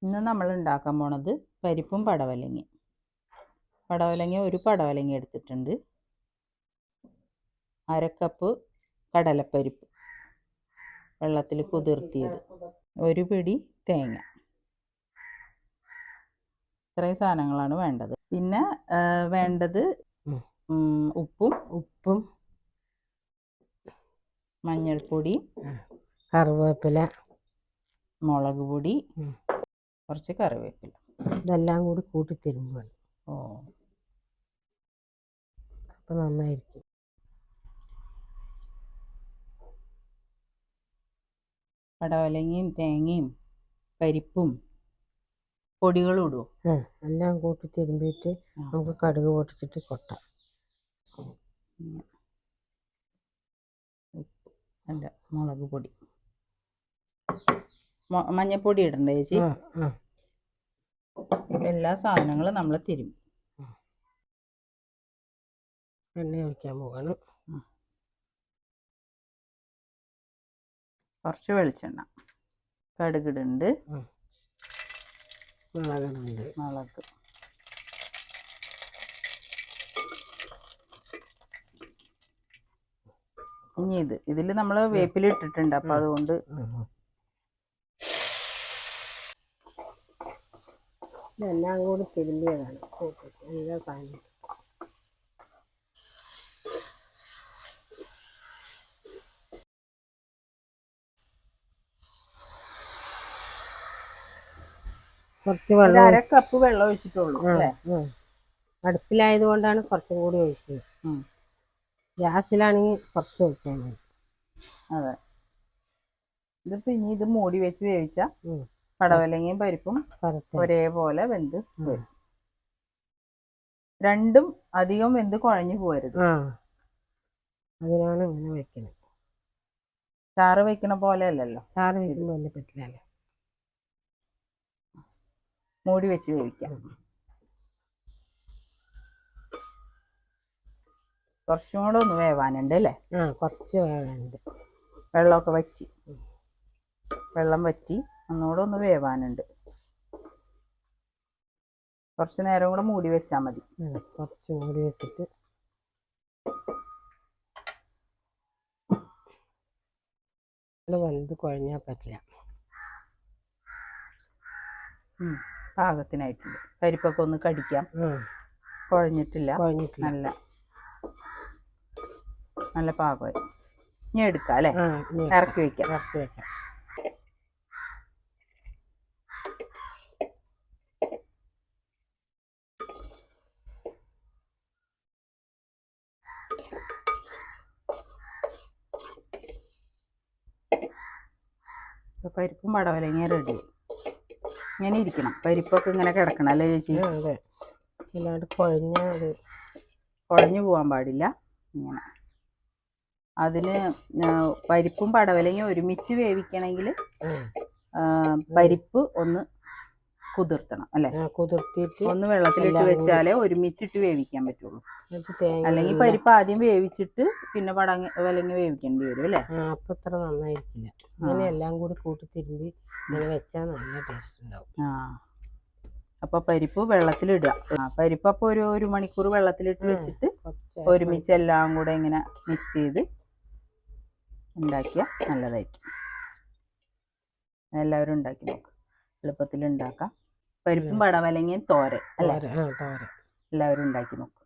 ഇന്ന് നമ്മൾ ഉണ്ടാക്കാൻ പോണത് പരിപ്പും പടവലങ്ങ. ഒരു പടവലങ്ങ എടുത്തിട്ടുണ്ട്. 1/2 കപ്പ് കടലപ്പരിപ്പ് വെള്ളത്തിൽ കുതിർത്തിയത്, 1 പിടി തേങ്ങ. ഇത്രയും സാധനങ്ങളാണ് വേണ്ടത്. പിന്നെ വേണ്ടത് ഉപ്പും മഞ്ഞൾപ്പൊടി, കറിവേപ്പില, മുളക് പൊടി, കുറച്ച് കറിവേപ്പില. ഇതെല്ലാം കൂടി കൂട്ടി തിരുമ്പാണ്. അപ്പം നന്നായിരിക്കും. പടവലങ്ങയും തേങ്ങയും പരിപ്പും പൊടികളും ഇടും. എല്ലാം കൂട്ടി തിരുമ്പിയിട്ട് നമുക്ക് കടുക് പൊട്ടിച്ചിട്ട് കൊട്ടാം. അല്ല, മുളക് പൊടി, മഞ്ഞപ്പൊടി ഇടണ്ടേ ചേച്ചി? എല്ലാ സാധനങ്ങളും നമ്മൾ തിരുമ്പി എണ്ണ ഒഴിക്കാൻ പോവാണ്. കുറച്ച് വെളിച്ചെണ്ണ, കടുകിടുണ്ട്, മുളക്, ഇനി ഇതിൽ നമ്മൾ വേപ്പിലിട്ടിട്ടുണ്ട്. അപ്പം അതുകൊണ്ട് ഇതെല്ലാം കൂടി തിരുമ്പിയതാണ്. എല്ലാ സാധനം കുറച്ച് വെള്ളം, 1/2 കപ്പ് വെള്ളം ഒഴിച്ചിട്ടുള്ളൂ. അടുപ്പിലായത് കൊണ്ടാണ് കുറച്ചും കൂടി ഒഴിച്ചത്. ഗ്യാസിലാണെങ്കിൽ കുറച്ച് ഒഴിച്ചാൽ മതി. അതെ. ഇതിപ്പോൾ ഇനി ഇത് മൂടി വെച്ച് വേവിച്ച പടവലങ്ങയും പരിപ്പും ഒരേപോലെ വെന്ത് വരും. രണ്ടും അധികം വെന്ത് കുഴഞ്ഞു പോരുത്. അതിനാണ് ഇങ്ങനെ വെക്കുന്നത്. ചാറ് വെക്കണ പോലെ അല്ലല്ലോ. ചാറ് വെക്കുമ്പോൾ വലിയ പറ്റില്ലല്ലോ. മൂടി വെച്ച് വേവിക്കാം. കുറച്ചും കൂടെ ഒന്ന് വേവാനുണ്ട് അല്ലേ? കുറച്ച് വേവാനുണ്ട്. വെള്ളം വറ്റി ഒന്നുകൂടെ ഒന്ന് വേവാനുണ്ട്. കുറച്ച് നേരം കൂടെ മൂടി വെച്ചാൽ മതി. കുറച്ച് മൂടി വെച്ചിട്ട് വലുത് കുഴഞ്ഞാൽ പറ്റില്ല. പാകത്തിനായിട്ടുണ്ട്. പരിപ്പൊക്കെ ഒന്ന് കടിക്കാം. കുഴഞ്ഞിട്ടില്ല. നല്ല പാകമായി. ഇനി എടുക്കാം അല്ലേ? ഇറക്കി വെക്കാം. പരിപ്പും പടവലങ്ങ റെഡി. ഇങ്ങനെ ഇരിക്കണം. പരിപ്പൊക്കെ ഇങ്ങനെ കിടക്കണം അല്ലേ ചേച്ചി? അല്ലാണ്ട് കുഴഞ്ഞു പോകാൻ പാടില്ല. ഇങ്ങനെ അതിന് പരിപ്പും പടവലങ്ങ ഒരുമിച്ച് വേവിക്കണമെങ്കിൽ പരിപ്പ് ഒന്ന് കുതിർത്തണം അല്ലേ? കുതിർത്തിട്ട് ഒന്ന് വെള്ളത്തിലിട്ട് വെച്ചാലേ ഒരുമിച്ചിട്ട് വേവിക്കാൻ പറ്റുള്ളൂ. അല്ലെങ്കിൽ പരിപ്പ് ആദ്യം വേവിച്ചിട്ട് പിന്നെ പടവലങ്ങ വേവിക്കേണ്ടി വരും അല്ലേ? അപ്പം അത്ര നന്നായിരിക്കില്ല. ഇങ്ങനെ എല്ലാം കൂടി കൂട്ടി തിരുമ്പി ഇങ്ങനെ വെച്ചാൽ നല്ല ടേസ്റ്റ് ഉണ്ടാവും. അപ്പോൾ പരിപ്പ് വെള്ളത്തിലിടുക. പരിപ്പ് അപ്പോൾ ഒരു 1 മണിക്കൂർ വെള്ളത്തിലിട്ട് വെച്ചിട്ട് ഒരുമിച്ച് എല്ലാം കൂടെ ഇങ്ങനെ മിക്സ് ചെയ്ത് ഉണ്ടാക്കിയാൽ നല്ലതായിരിക്കും. എല്ലാവരും ഉണ്ടാക്കി നോക്കാം. എളുപ്പത്തിൽ ഉണ്ടാക്കാം. പരിപ്പും പടവലങ്ങയും തോരൻ അല്ലേ? തോരൻ എല്ലാവരും ഉണ്ടാക്കി നോക്കാം.